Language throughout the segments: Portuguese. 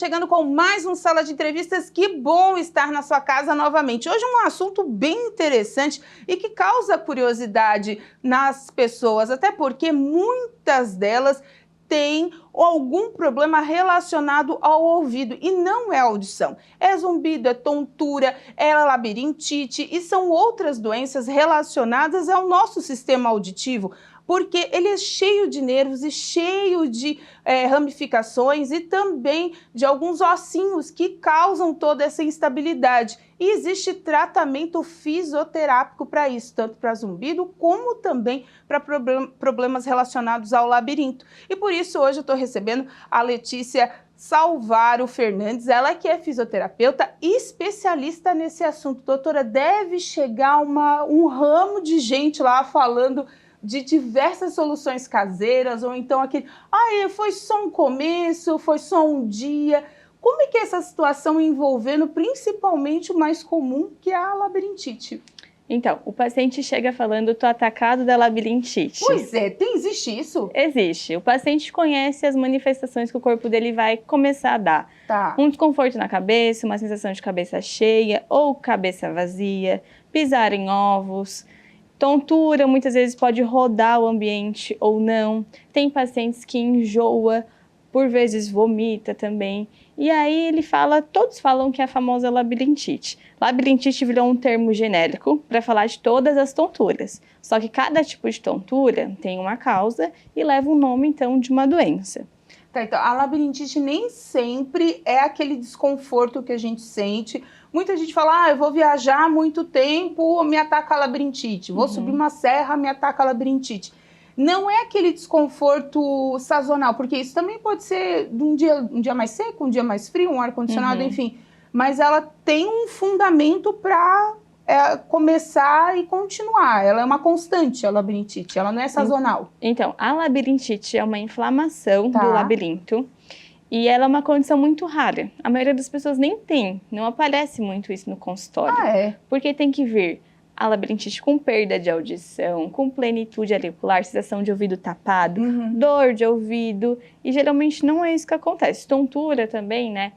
chegando com mais um Sala de Entrevistas. Que bom estar na sua casa novamente. Hoje um assunto bem interessante e que causa curiosidade nas pessoas, até porque muitas delas têm algum problema relacionado ao ouvido e não é audição. É zumbido, é tontura, é labirintite e são outras doenças relacionadas ao nosso sistema auditivo, porque ele é cheio de nervos e cheio de ramificações e também de alguns ossinhos que causam toda essa instabilidade. E existe tratamento fisioterápico para isso, tanto para zumbido como também para problemas relacionados ao labirinto. E por isso hoje eu estou recebendo a Letícia Salvaro Fernandes, ela que é fisioterapeuta e especialista nesse assunto. Doutora, deve chegar um ramo de gente lá falando de diversas soluções caseiras, ou então aquele, foi só um começo, foi só um dia. Como é que é essa situação envolvendo principalmente o mais comum, que é a labirintite? Então, o paciente chega falando, tô atacado da labirintite. Pois é, existe isso? Existe. O paciente conhece as manifestações que o corpo dele vai começar a dar. Tá. Um desconforto na cabeça, uma sensação de cabeça cheia ou cabeça vazia, pisar em ovos. Tontura, muitas vezes pode rodar o ambiente ou não. Tem pacientes que enjoa, por vezes vomita também. E aí ele fala, todos falam que é a famosa labirintite. Labirintite virou um termo genérico para falar de todas as tonturas. Só que cada tipo de tontura tem uma causa e leva o nome então de uma doença. Tá, então a labirintite nem sempre é aquele desconforto que a gente sente. Muita gente fala, eu vou viajar muito tempo, me ataca a labirintite. Vou subir uma serra, me ataca a labirintite. Não é aquele desconforto sazonal, porque isso também pode ser de um dia mais seco, um dia mais frio, um ar-condicionado, enfim. Mas ela tem um fundamento para começar e continuar. Ela é uma constante, a labirintite, ela não é sazonal. Então, a labirintite é uma inflamação do labirinto. E ela é uma condição muito rara. A maioria das pessoas nem tem, não aparece muito isso no consultório. Porque tem que vir a labirintite com perda de audição, com plenitude auricular, sensação de ouvido tapado, dor de ouvido, e geralmente não é isso que acontece. Tontura também, né?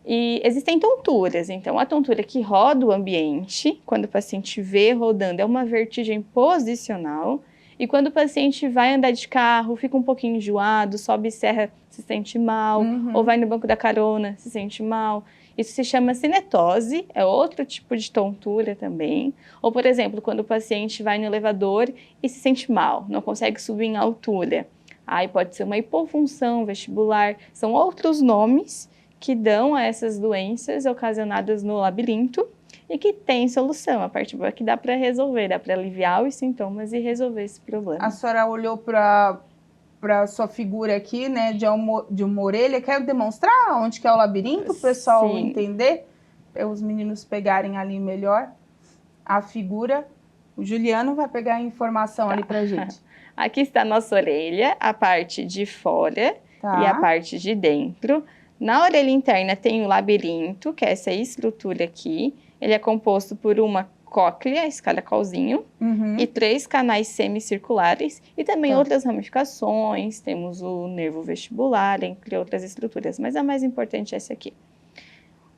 E existem tonturas, então a tontura que roda o ambiente, quando o paciente vê rodando, é uma vertigem posicional. E quando o paciente vai andar de carro, fica um pouquinho enjoado, sobe serra, se sente mal, ou vai no banco da carona, se sente mal. Isso se chama cinetose, é outro tipo de tontura também. Ou, por exemplo, quando o paciente vai no elevador e se sente mal, não consegue subir em altura. Aí pode ser uma hipofunção vestibular, são outros nomes que dão a essas doenças ocasionadas no labirinto, e que tem solução, a parte boa é que dá para resolver, dá para aliviar os sintomas e resolver esse problema. A senhora olhou para a sua figura aqui, né, de uma orelha. Quer demonstrar onde que é o labirinto, o pessoal entender? Para os meninos pegarem ali melhor a figura. O Juliano vai pegar a informação ali para gente. Aqui está a nossa orelha, a parte de fora e a parte de dentro. Na orelha interna tem o labirinto, que é essa estrutura aqui. Ele é composto por uma cóclea, esse caracolzinho, e 3 canais semicirculares, e também outras ramificações, temos o nervo vestibular, entre outras estruturas, mas a mais importante é essa aqui.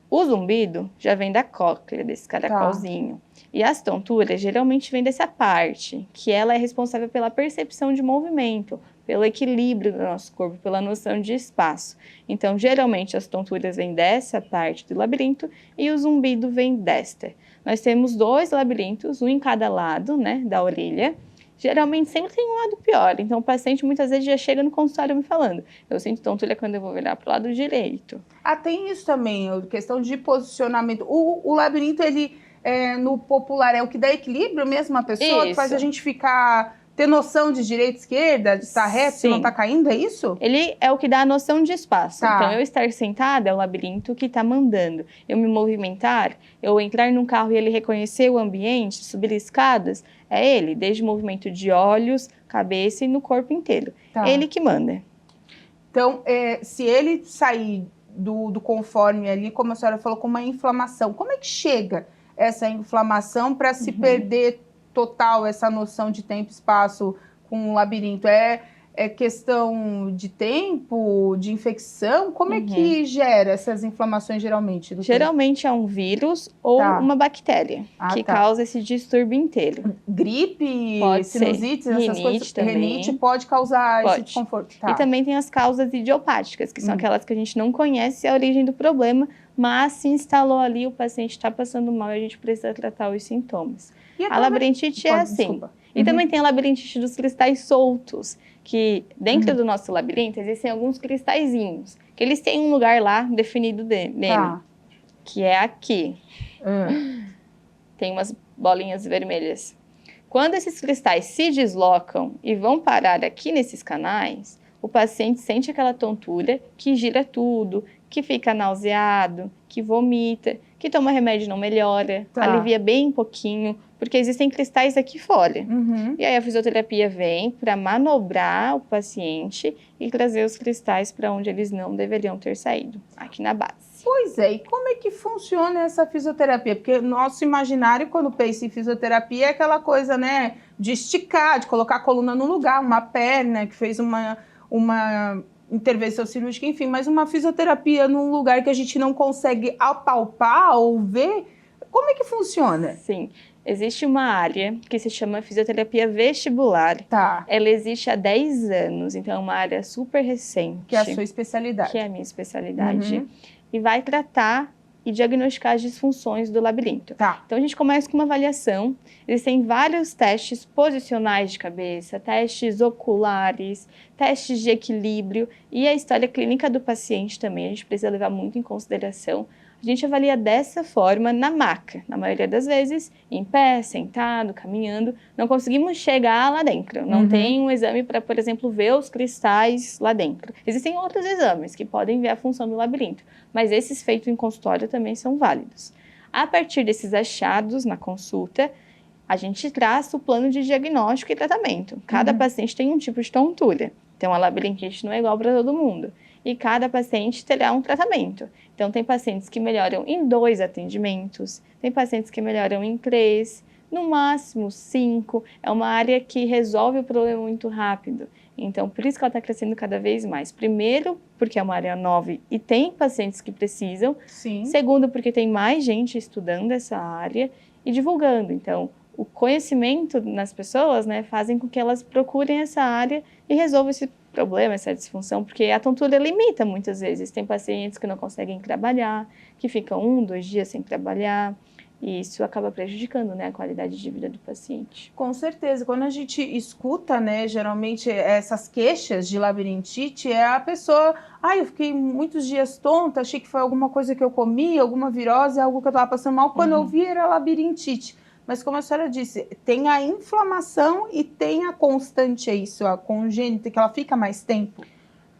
O zumbido já vem da cóclea, desse caracolzinho, e as tonturas geralmente vêm dessa parte, que ela é responsável pela percepção de movimento, pelo equilíbrio do nosso corpo, pela noção de espaço. Então, geralmente, as tonturas vêm dessa parte do labirinto e o zumbido vem desta. Nós temos 2 labirintos, um em cada lado, né, da orelha. Geralmente, sempre tem um lado pior. Então, o paciente, muitas vezes, já chega no consultório me falando, eu sinto tontura quando eu vou virar para o lado direito. Tem isso também, questão de posicionamento. O labirinto, ele, no popular, é o que dá equilíbrio mesmo à pessoa, que faz a gente ter noção de direita e esquerda, de estar reto, se não está caindo, é isso? Ele é o que dá a noção de espaço. Então, eu estar sentada é o labirinto que está mandando. Eu me movimentar, eu entrar num carro e ele reconhecer o ambiente, subir escadas, é ele, desde o movimento de olhos, cabeça e no corpo inteiro. Ele que manda. Então, se ele sair do conforme ali, como a senhora falou, com uma inflamação, como é que chega essa inflamação para se perder total essa noção de tempo e espaço com o labirinto? É questão de tempo, de infecção? Como é que gera essas inflamações geralmente? Geralmente é um vírus ou uma bactéria que causa esse distúrbio inteiro. Gripe, pode sinusite, essas coisas. Também. Renite pode causar esse desconforto. E também tem as causas idiopáticas, que são aquelas que a gente não conhece a origem do problema, mas se instalou ali, o paciente está passando mal e a gente precisa tratar os sintomas. A labirintite é assim. Desculpa. E também tem a labirintite dos cristais soltos, que dentro do nosso labirinto existem alguns cristalzinhos, que eles têm um lugar lá definido nele, que é aqui. Tem umas bolinhas vermelhas. Quando esses cristais se deslocam e vão parar aqui nesses canais, o paciente sente aquela tontura que gira tudo, que fica nauseado, que vomita, que toma remédio e não melhora, alivia bem pouquinho, porque existem cristais aqui fora. E aí a fisioterapia vem para manobrar o paciente e trazer os cristais para onde eles não deveriam ter saído, aqui na base. Pois é, e como é que funciona essa fisioterapia? Porque nosso imaginário, quando pensa em fisioterapia, é aquela coisa, né, de esticar, de colocar a coluna no lugar, uma perna que fez uma intervenção cirúrgica, enfim, mas uma fisioterapia num lugar que a gente não consegue apalpar ou ver, como é que funciona? Sim, existe uma área que se chama fisioterapia vestibular. Ela existe há 10 anos, então é uma área super recente. Que é a sua especialidade. Que é a minha especialidade. E vai tratar e diagnosticar as disfunções do labirinto. Então a gente começa com uma avaliação. Existem vários testes posicionais de cabeça, testes oculares, testes de equilíbrio e a história clínica do paciente também. A gente precisa levar muito em consideração. A gente avalia dessa forma na maca, na maioria das vezes, em pé, sentado, caminhando. Não conseguimos chegar lá dentro. Não tem um exame para, por exemplo, ver os cristais lá dentro. Existem outros exames que podem ver a função do labirinto, mas esses feitos em consultório também são válidos. A partir desses achados na consulta, a gente traça o plano de diagnóstico e tratamento. Cada paciente tem um tipo de tontura. Então, a labirintite não é igual para todo mundo. E cada paciente terá um tratamento. Então, tem pacientes que melhoram em 2 atendimentos, tem pacientes que melhoram em 3, no máximo 5. É uma área que resolve o problema muito rápido. Então, por isso que ela está crescendo cada vez mais. Primeiro, porque é uma área nova e tem pacientes que precisam. Segundo, porque tem mais gente estudando essa área e divulgando. Então, o conhecimento nas pessoas, né, fazem com que elas procurem essa área e resolvam esse problema, essa disfunção, porque a tontura limita muitas vezes. Tem pacientes que não conseguem trabalhar, que ficam 1, 2 dias sem trabalhar, e isso acaba prejudicando, né, a qualidade de vida do paciente. Com certeza. Quando a gente escuta, né, geralmente essas queixas de labirintite, é a pessoa, eu fiquei muitos dias tonta, achei que foi alguma coisa que eu comi, alguma virose, algo que eu estava passando mal. Quando eu vi, era labirintite. Mas como a senhora disse, tem a inflamação e tem a constante, é isso, a congênita, que ela fica mais tempo?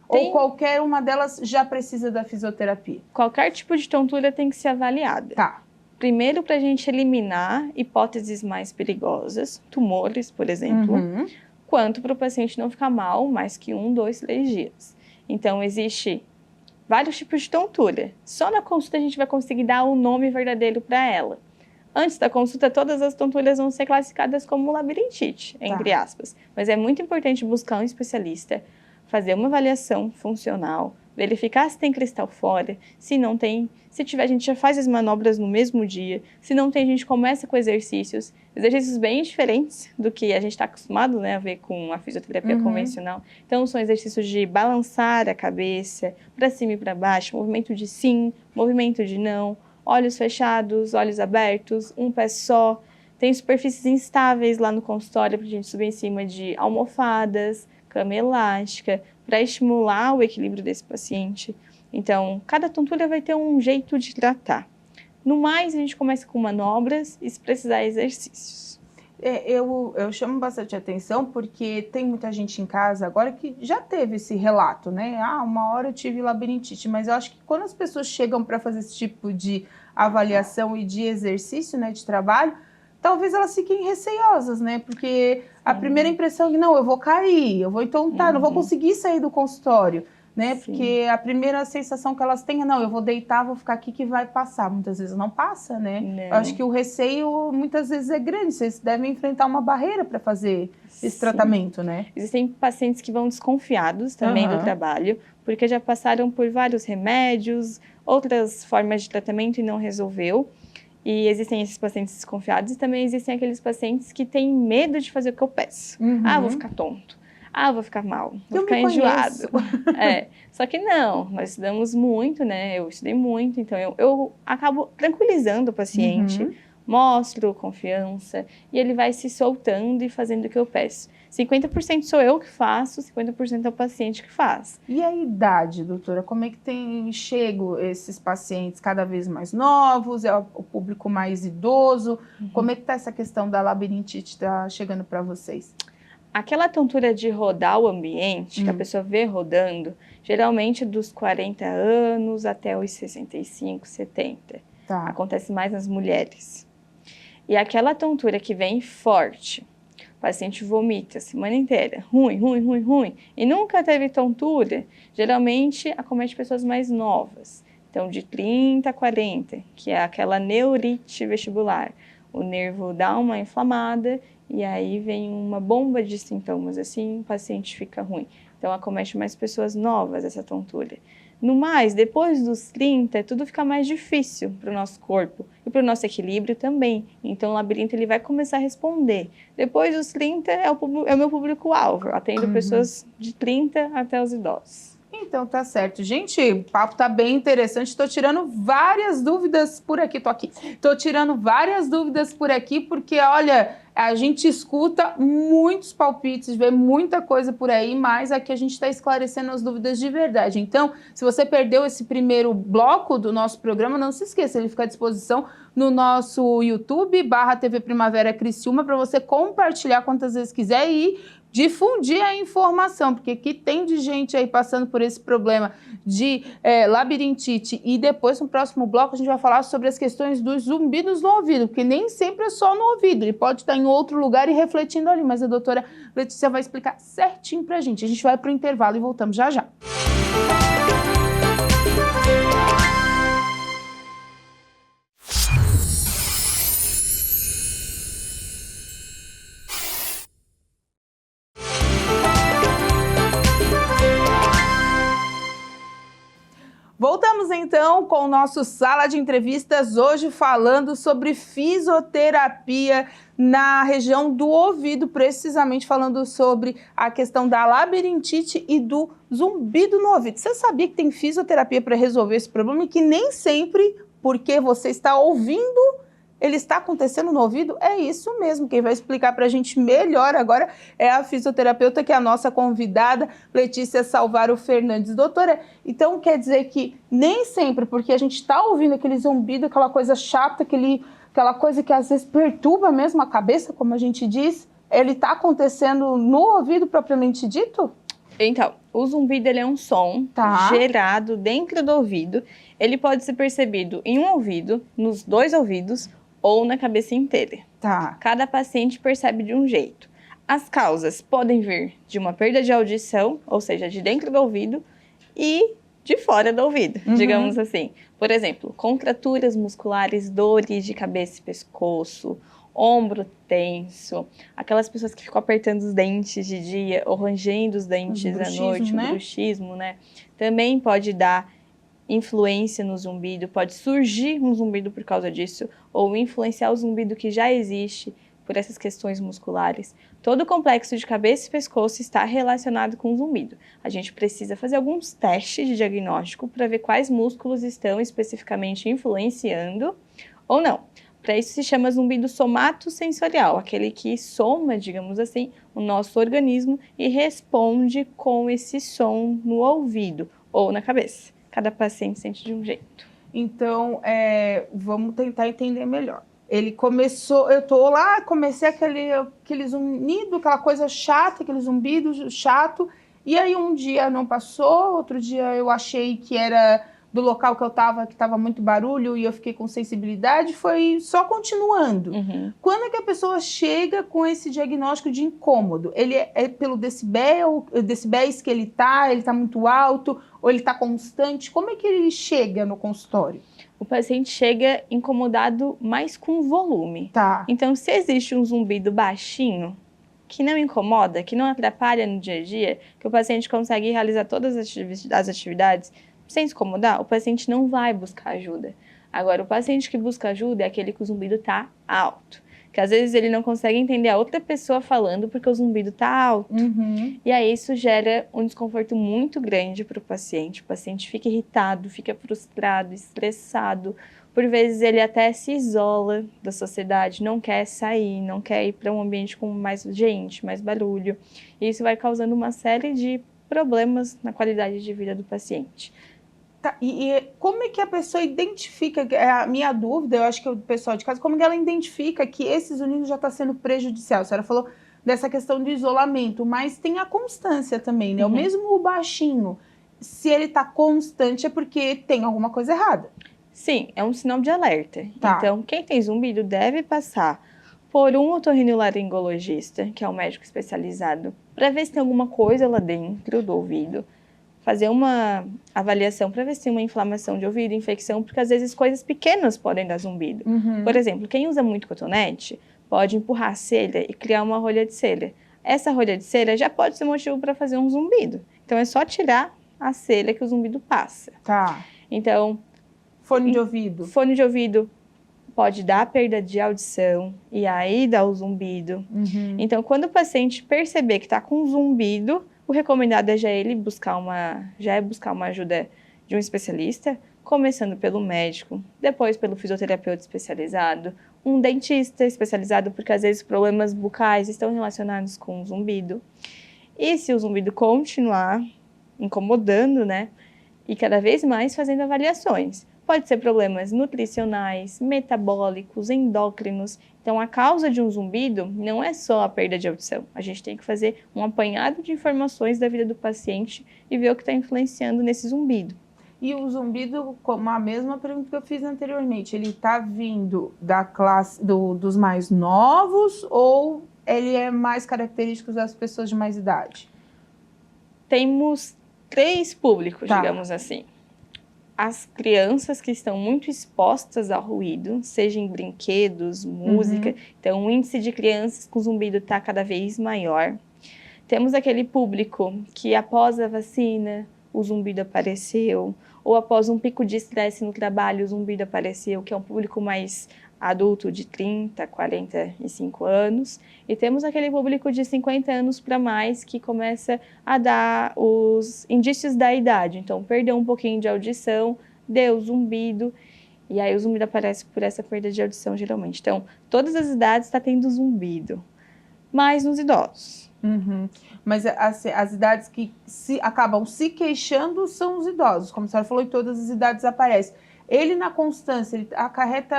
Ou qualquer uma delas já precisa da fisioterapia? Qualquer tipo de tontura tem que ser avaliada. Primeiro, para a gente eliminar hipóteses mais perigosas, tumores, por exemplo, quanto para o paciente não ficar mal mais que 1, 2, 3 dias. Então, existe vários tipos de tontura. Só na consulta a gente vai conseguir dar o nome verdadeiro para ela. Antes da consulta, todas as tonturas vão ser classificadas como labirintite, entre aspas. Mas é muito importante buscar um especialista, fazer uma avaliação funcional, verificar se tem cristal fora, se não tem, se tiver, a gente já faz as manobras no mesmo dia, se não tem, a gente começa com exercícios bem diferentes do que a gente está acostumado, né, a ver com a fisioterapia convencional. Então, são exercícios de balançar a cabeça para cima e para baixo, movimento de sim, movimento de não, olhos fechados, olhos abertos, um pé só. Tem superfícies instáveis lá no consultório para a gente subir em cima de almofadas, cama elástica, para estimular o equilíbrio desse paciente. Então, cada tontura vai ter um jeito de tratar. No mais, a gente começa com manobras e, se precisar, exercícios. Eu chamo bastante atenção porque tem muita gente em casa agora que já teve esse relato, né? Uma hora eu tive labirintite, mas eu acho que quando as pessoas chegam para fazer esse tipo de avaliação e de exercício, né, de trabalho, talvez elas fiquem receiosas, né? Porque a primeira impressão é que não, eu vou cair, eu vou entontar, não vou conseguir sair do consultório. né? Sim. Porque a primeira sensação que elas têm é, não, eu vou deitar, vou ficar aqui que vai passar. Muitas vezes não passa, né? Não. Eu acho que o receio muitas vezes é grande, vocês devem enfrentar uma barreira para fazer esse Sim. tratamento, né? Existem pacientes que vão desconfiados também do trabalho, porque já passaram por vários remédios, outras formas de tratamento e não resolveu. E existem esses pacientes desconfiados e também existem aqueles pacientes que têm medo de fazer o que eu peço. Ah, vou ficar tonto. Ah, vou ficar mal. Vou ficar enjoado. Só que não, nós estudamos muito, né? Eu estudei muito, então eu acabo tranquilizando o paciente, mostro confiança e ele vai se soltando e fazendo o que eu peço. 50% sou eu que faço, 50% é o paciente que faz. E a idade, doutora? Como é que chegam esses pacientes cada vez mais novos? É o público mais idoso? Como é que está essa questão da labirintite tá chegando para vocês? Aquela tontura de rodar o ambiente, que a pessoa vê rodando, geralmente dos 40 anos até os 65, 70. Tá. Acontece mais nas mulheres. E aquela tontura que vem forte, o paciente vomita a semana inteira, ruim, e nunca teve tontura, geralmente acomete pessoas mais novas. Então, de 30 a 40, que é aquela neurite vestibular. O nervo dá uma inflamada e aí vem uma bomba de sintomas, assim, o paciente fica ruim. Então, acomete mais pessoas novas essa tontura. No mais, depois dos 30, tudo fica mais difícil para o nosso corpo e para o nosso equilíbrio também. Então, o labirinto ele vai começar a responder. Depois dos 30 é o meu público-alvo. Eu atendo pessoas de 30 até os idosos. Então, tá certo. Gente, o papo tá bem interessante. Estou tirando várias dúvidas por aqui. Tô tirando várias dúvidas por aqui, porque, olha, a gente escuta muitos palpites, vê muita coisa por aí, mas aqui a gente está esclarecendo as dúvidas de verdade. Então, se você perdeu esse primeiro bloco do nosso programa, não se esqueça, ele fica à disposição no nosso YouTube, /TV Primavera Criciúma, para você compartilhar quantas vezes quiser e difundir a informação, porque aqui tem de gente aí passando por esse problema de labirintite. E depois, no próximo bloco, a gente vai falar sobre as questões dos zumbidos no ouvido, porque nem sempre é só no ouvido, ele pode estar em outro lugar e refletindo ali, mas a doutora Letícia vai explicar certinho pra gente. A gente vai pro intervalo e voltamos já já. Voltamos então com o nosso Sala de Entrevistas, hoje falando sobre fisioterapia na região do ouvido, precisamente falando sobre a questão da labirintite e do zumbido no ouvido. Você sabia que tem fisioterapia para resolver esse problema e que nem sempre, porque você está ouvindo, ele está acontecendo no ouvido? É isso mesmo, quem vai explicar para a gente melhor agora é a fisioterapeuta, que é a nossa convidada, Letícia Salvaro Fernandes. Doutora, então quer dizer que nem sempre, porque a gente está ouvindo aquele zumbido, aquela coisa chata, aquela coisa que às vezes perturba mesmo a cabeça, como a gente diz, ele está acontecendo no ouvido propriamente dito? Então, o zumbido ele é um som gerado dentro do ouvido. Ele pode ser percebido em um ouvido, nos dois ouvidos, ou na cabeça inteira. Cada paciente percebe de um jeito. As causas podem vir de uma perda de audição, ou seja, de dentro do ouvido, e de fora do ouvido, digamos assim. Por exemplo, contraturas musculares, dores de cabeça e pescoço, ombro tenso, aquelas pessoas que ficam apertando os dentes de dia ou rangendo os dentes à noite, o bruxismo, né? Também pode dar influência no zumbido, pode surgir um zumbido por causa disso, ou influenciar o zumbido que já existe por essas questões musculares. Todo o complexo de cabeça e pescoço está relacionado com o zumbido. A gente precisa fazer alguns testes de diagnóstico para ver quais músculos estão especificamente influenciando ou não. Para isso se chama zumbido somatosensorial, aquele que soma, digamos assim, o nosso organismo e responde com esse som no ouvido ou na cabeça. Cada paciente sente de um jeito. Então, vamos tentar entender melhor. Ele começou, eu tô lá, comecei aquele zumbido, aquela coisa chata, aquele zumbido chato, e aí um dia não passou, outro dia eu achei que era do local que eu estava, que estava muito barulho e eu fiquei com sensibilidade, foi só continuando. Quando é que a pessoa chega com esse diagnóstico de incômodo? Ele é pelo decibéis que ele tá muito alto, ou ele tá constante? Como é que ele chega no consultório? O paciente chega incomodado mais com volume. Tá. Então, se existe um zumbido baixinho, que não incomoda, que não atrapalha no dia a dia, que o paciente consegue realizar todas as atividades sem se incomodar, o paciente não vai buscar ajuda. Agora, o paciente que busca ajuda é aquele que o zumbido está alto. Que às vezes ele não consegue entender a outra pessoa falando porque o zumbido está alto. E aí isso gera um desconforto muito grande para o paciente. O paciente fica irritado, fica frustrado, estressado. Por vezes ele até se isola da sociedade, não quer sair, não quer ir para um ambiente com mais gente, mais barulho. E isso vai causando uma série de problemas na qualidade de vida do paciente. Tá, e como é que a pessoa identifica, é a minha dúvida, eu acho que o pessoal de casa, como que ela identifica que esse zunido já está sendo prejudicial? A senhora falou dessa questão de isolamento, mas tem a constância também, né? O mesmo o baixinho, se ele está constante é porque tem alguma coisa errada. Sim, é um sinal de alerta. Tá. Então, quem tem zumbido deve passar por um otorrinolaringologista, que é um médico especializado, para ver se tem alguma coisa lá dentro do ouvido, fazer uma avaliação para ver se tem uma inflamação de ouvido, infecção, porque às vezes coisas pequenas podem dar zumbido. Por exemplo, quem usa muito cotonete pode empurrar a cera e criar uma rolha de cera. Essa rolha de cera já pode ser motivo para fazer um zumbido. Então é só tirar a cera que o zumbido passa. Tá. Então, fone de ouvido. Fone de ouvido pode dar perda de audição e aí dá o zumbido. Então, quando o paciente perceber que está com zumbido, o recomendado é já buscar uma ajuda de um especialista, começando pelo médico, depois pelo fisioterapeuta especializado, um dentista especializado, porque às vezes problemas bucais estão relacionados com o zumbido. E se o zumbido continuar incomodando, né, e cada vez mais fazendo avaliações. Pode ser problemas nutricionais, metabólicos, endócrinos. Então, a causa de um zumbido não é só a perda de audição. A gente tem que fazer um apanhado de informações da vida do paciente e ver o que está influenciando nesse zumbido. E o zumbido, como a mesma pergunta que eu fiz anteriormente, ele está vindo da classe dos mais novos ou ele é mais característico das pessoas de mais idade? Temos 3 públicos, digamos assim. As crianças que estão muito expostas ao ruído, seja em brinquedos, música. Então, o índice de crianças com zumbido está cada vez maior. Temos aquele público que, após a vacina, o zumbido apareceu. Ou após um pico de estresse no trabalho, o zumbido apareceu, que é um público mais adulto, de 30, 45 anos. E temos aquele público de 50 anos para mais, que começa a dar os indícios da idade. Então, perdeu um pouquinho de audição, deu zumbido, e aí o zumbido aparece por essa perda de audição, geralmente. Então, todas as idades está tendo zumbido, mas nos idosos. Mas as idades que acabam se queixando são os idosos, como a senhora falou, em todas as idades aparece. Ele, na constância, ele acarreta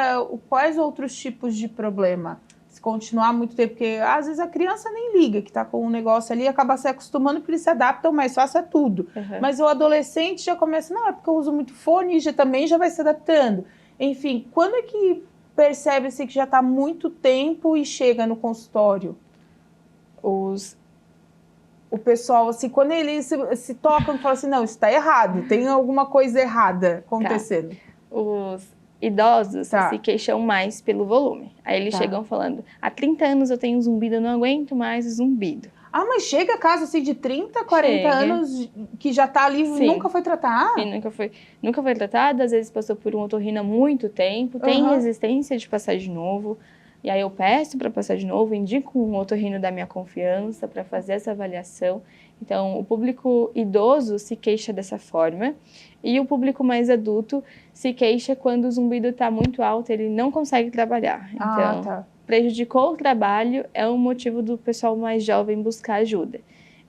quais outros tipos de problema? Se continuar muito tempo, porque às vezes a criança nem liga, que está com um negócio ali, acaba se acostumando, porque eles se adaptam mais fácil a tudo. Mas o adolescente já começa, não, é porque eu uso muito fone e também já vai se adaptando. Enfim, quando é que percebe-se que já está muito tempo e chega no consultório? O pessoal, assim, quando eles se tocam, falam assim, não, isso está errado, tem alguma coisa errada acontecendo. Os idosos se queixam mais pelo volume. Aí eles chegam falando, há 30 anos eu tenho zumbido, eu não aguento mais o zumbido. Ah, mas chega caso assim de 30, 40 anos que já está ali e nunca foi tratado? Sim, nunca foi tratado, às vezes passou por um otorrino há muito tempo, tem resistência de passar de novo. E aí eu peço para passar de novo, indico um otorrino da minha confiança para fazer essa avaliação. Então, o público idoso se queixa dessa forma e o público mais adulto se queixa quando o zumbido está muito alto, ele não consegue trabalhar. Então, prejudicou o trabalho, é um motivo do pessoal mais jovem buscar ajuda.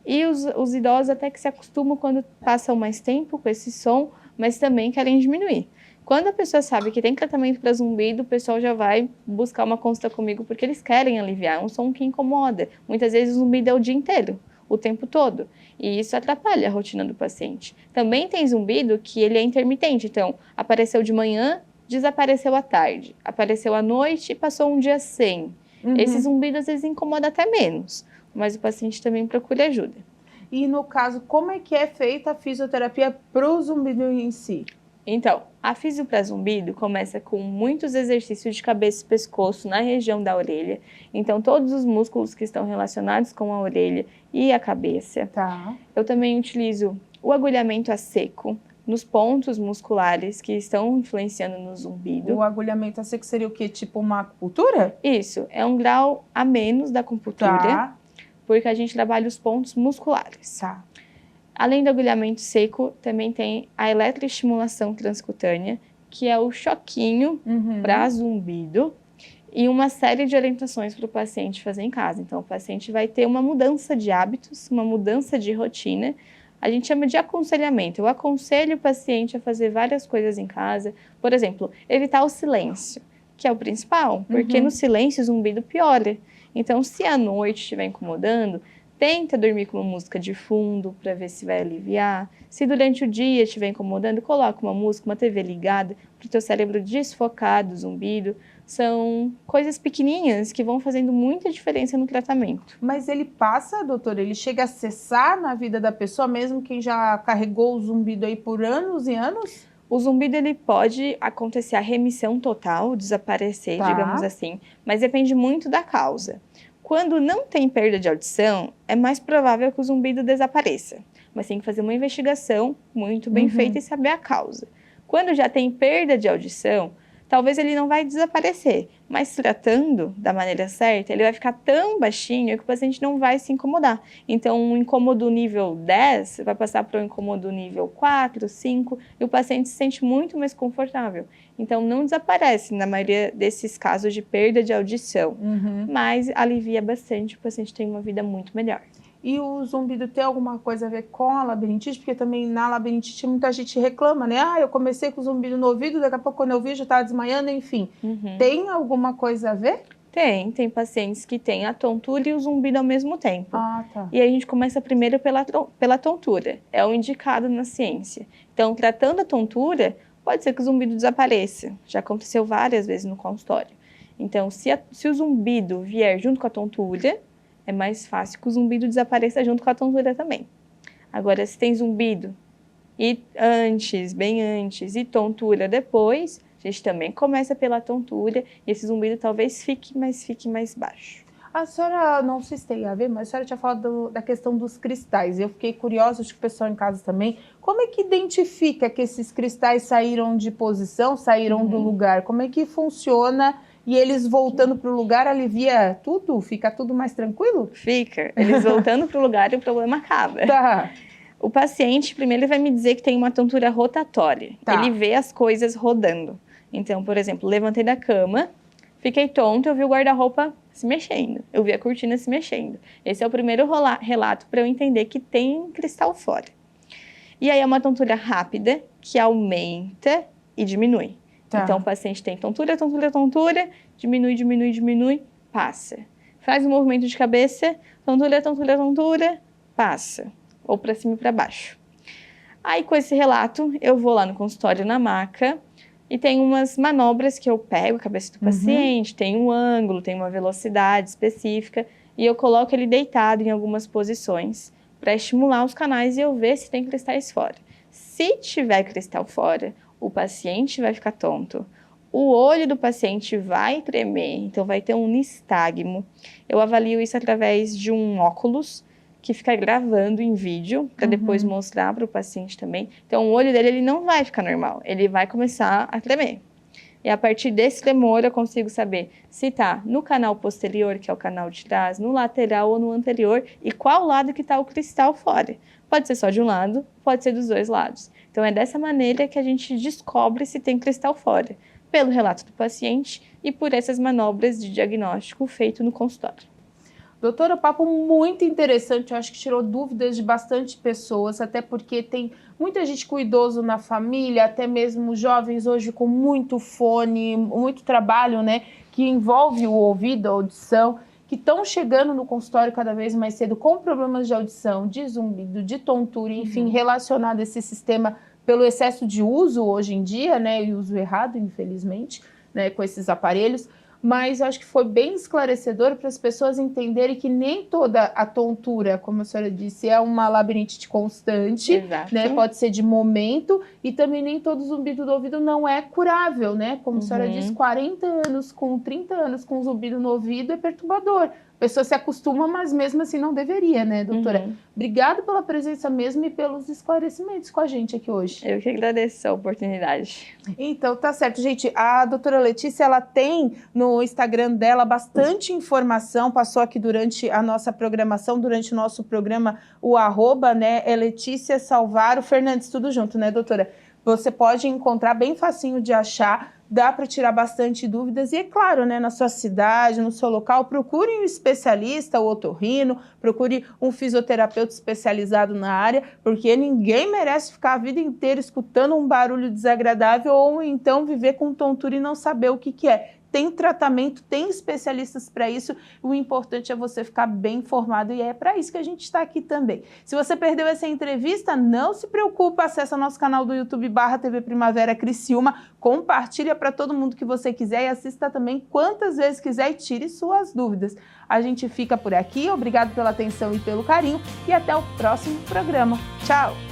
E os idosos até que se acostumam quando passam mais tempo com esse som, mas também querem diminuir. Quando a pessoa sabe que tem tratamento para zumbido, o pessoal já vai buscar uma consulta comigo porque eles querem aliviar. É um som que incomoda. Muitas vezes o zumbido é o dia inteiro. o tempo todo. E isso atrapalha a rotina do paciente. Também tem zumbido que ele é intermitente, então apareceu de manhã, desapareceu à tarde, apareceu à noite e passou um dia sem. Esse zumbido às vezes incomoda até menos, mas o paciente também procura ajuda. E no caso, como é que é feita a fisioterapia para o zumbido em si? Então, a fisio para zumbido começa com muitos exercícios de cabeça e pescoço na região da orelha. Então, todos os músculos que estão relacionados com a orelha e a cabeça. Tá. Eu também utilizo o agulhamento a seco nos pontos musculares que estão influenciando no zumbido. O agulhamento a seco seria o quê? Tipo uma acupuntura? Isso, é um grau a menos da acupuntura, Tá. porque a gente trabalha os pontos musculares. Tá. Além do agulhamento seco, também tem a eletroestimulação transcutânea, que é o choquinho para zumbido, e uma série de orientações para o paciente fazer em casa. Então, o paciente vai ter uma mudança de hábitos, uma mudança de rotina. A gente chama de aconselhamento. Eu aconselho o paciente a fazer várias coisas em casa. Por exemplo, evitar o silêncio, que é o principal, porque no silêncio o zumbido piora. Então, se à noite estiver incomodando, tenta dormir com uma música de fundo para ver se vai aliviar. Se durante o dia estiver incomodando, coloca uma música, uma TV ligada para o teu cérebro desfocar do zumbido. São coisas pequenininhas que vão fazendo muita diferença no tratamento. Mas ele passa, doutor, ele chega a cessar na vida da pessoa, mesmo quem já carregou o zumbido aí por anos e anos? O zumbido, ele pode acontecer a remissão total, desaparecer, digamos assim, mas depende muito da causa. Quando não tem perda de audição, é mais provável que o zumbido desapareça, mas tem que fazer uma investigação muito bem feita e saber a causa. Quando já tem perda de audição, talvez ele não vai desaparecer, mas tratando da maneira certa, ele vai ficar tão baixinho que o paciente não vai se incomodar. Então, um incômodo nível 10 vai passar para um incômodo nível 4, 5, e o paciente se sente muito mais confortável. Então, não desaparece na maioria desses casos de perda de audição, mas alivia bastante, o paciente tem uma vida muito melhor. E o zumbido tem alguma coisa a ver com a labirintite? Porque também na labirintite muita gente reclama, né? Ah, eu comecei com o zumbido no ouvido, daqui a pouco quando eu vi já estava desmaiando, enfim. Tem alguma coisa a ver? Tem pacientes que têm a tontura e o zumbido ao mesmo tempo. Ah, tá. E a gente começa primeiro pela tontura, é o indicado na ciência. Então, tratando a tontura, pode ser que o zumbido desapareça. Já aconteceu várias vezes no consultório. Então, se o zumbido vier junto com a tontura, é mais fácil que o zumbido desapareça junto com a tontura também. Agora, se tem zumbido bem antes, e tontura depois, a gente também começa pela tontura, e esse zumbido talvez fique mais baixo. A senhora, não sei se tem a ver, mas a senhora tinha falado da questão dos cristais. Eu fiquei curiosa, acho que o pessoal em casa também. Como é que identifica que esses cristais saíram de posição, saíram do lugar? Como é que funciona? E eles voltando para o lugar alivia tudo? Fica tudo mais tranquilo? Fica. Eles voltando para o lugar e o problema acaba. Tá. O paciente, primeiro, ele vai me dizer que tem uma tontura rotatória. Tá. Ele vê as coisas rodando. Então, por exemplo, levantei da cama, fiquei tonto, eu vi o guarda-roupa se mexendo. Eu vi a cortina se mexendo. Esse é o primeiro relato para eu entender que tem cristal fora. E aí é uma tontura rápida, que aumenta e diminui. Tá. Então, o paciente tem tontura, diminui, passa. Faz um movimento de cabeça, tontura, passa. Ou para cima e para baixo. Aí, com esse relato, eu vou lá no consultório na maca e tem umas manobras que eu pego a cabeça do paciente, tem um ângulo, tem uma velocidade específica e eu coloco ele deitado em algumas posições para estimular os canais e eu ver se tem cristais fora. Se tiver cristal fora, o paciente vai ficar tonto, o olho do paciente vai tremer, então vai ter um nistagmo. Eu avalio isso através de um óculos que fica gravando em vídeo para depois mostrar para o paciente também. Então, o olho dele ele não vai ficar normal, ele vai começar a tremer. E a partir desse tremor eu consigo saber se está no canal posterior, que é o canal de trás, no lateral ou no anterior, e qual lado que está o cristal fora. Pode ser só de um lado, pode ser dos dois lados. Então, é dessa maneira que a gente descobre se tem cristal fora, pelo relato do paciente e por essas manobras de diagnóstico feito no consultório. Doutora, papo muito interessante, eu acho que tirou dúvidas de bastante pessoas, até porque tem muita gente com idoso na família, até mesmo jovens hoje com muito fone, muito trabalho, né, que envolve o ouvido, a audição. que estão chegando no consultório cada vez mais cedo com problemas de audição, de zumbido, de tontura, enfim, relacionado a esse sistema pelo excesso de uso hoje em dia, né, e uso errado, infelizmente, né, com esses aparelhos. Mas eu acho que foi bem esclarecedor para as pessoas entenderem que nem toda a tontura, como a senhora disse, é uma labirintite constante, né? Pode ser de momento, e também nem todo zumbido do ouvido não é curável, né? Como a senhora disse, 40 anos com 30 anos com zumbido no ouvido é perturbador. A pessoa se acostuma, mas mesmo assim não deveria, né, doutora? Obrigada pela presença mesmo e pelos esclarecimentos com a gente aqui hoje. Eu que agradeço a oportunidade. Então, tá certo. Gente, a doutora Letícia, ela tem no Instagram dela bastante informação, passou aqui durante a nossa programação, durante o nosso programa, o @, né, é Letícia Salvaro Fernandes, tudo junto, né, doutora? Você pode encontrar bem facinho de achar, dá para tirar bastante dúvidas e, é claro, né, na sua cidade, no seu local, procure um especialista, o otorrino, procure um fisioterapeuta especializado na área, porque ninguém merece ficar a vida inteira escutando um barulho desagradável ou então viver com tontura e não saber o que que é. Tem tratamento, tem especialistas para isso, o importante é você ficar bem informado e é para isso que a gente está aqui também. Se você perdeu essa entrevista, não se preocupe, acesse o nosso canal do YouTube /TV Primavera Criciúma, compartilha para todo mundo que você quiser e assista também quantas vezes quiser e tire suas dúvidas. A gente fica por aqui, obrigado pela atenção e pelo carinho e até o próximo programa. Tchau!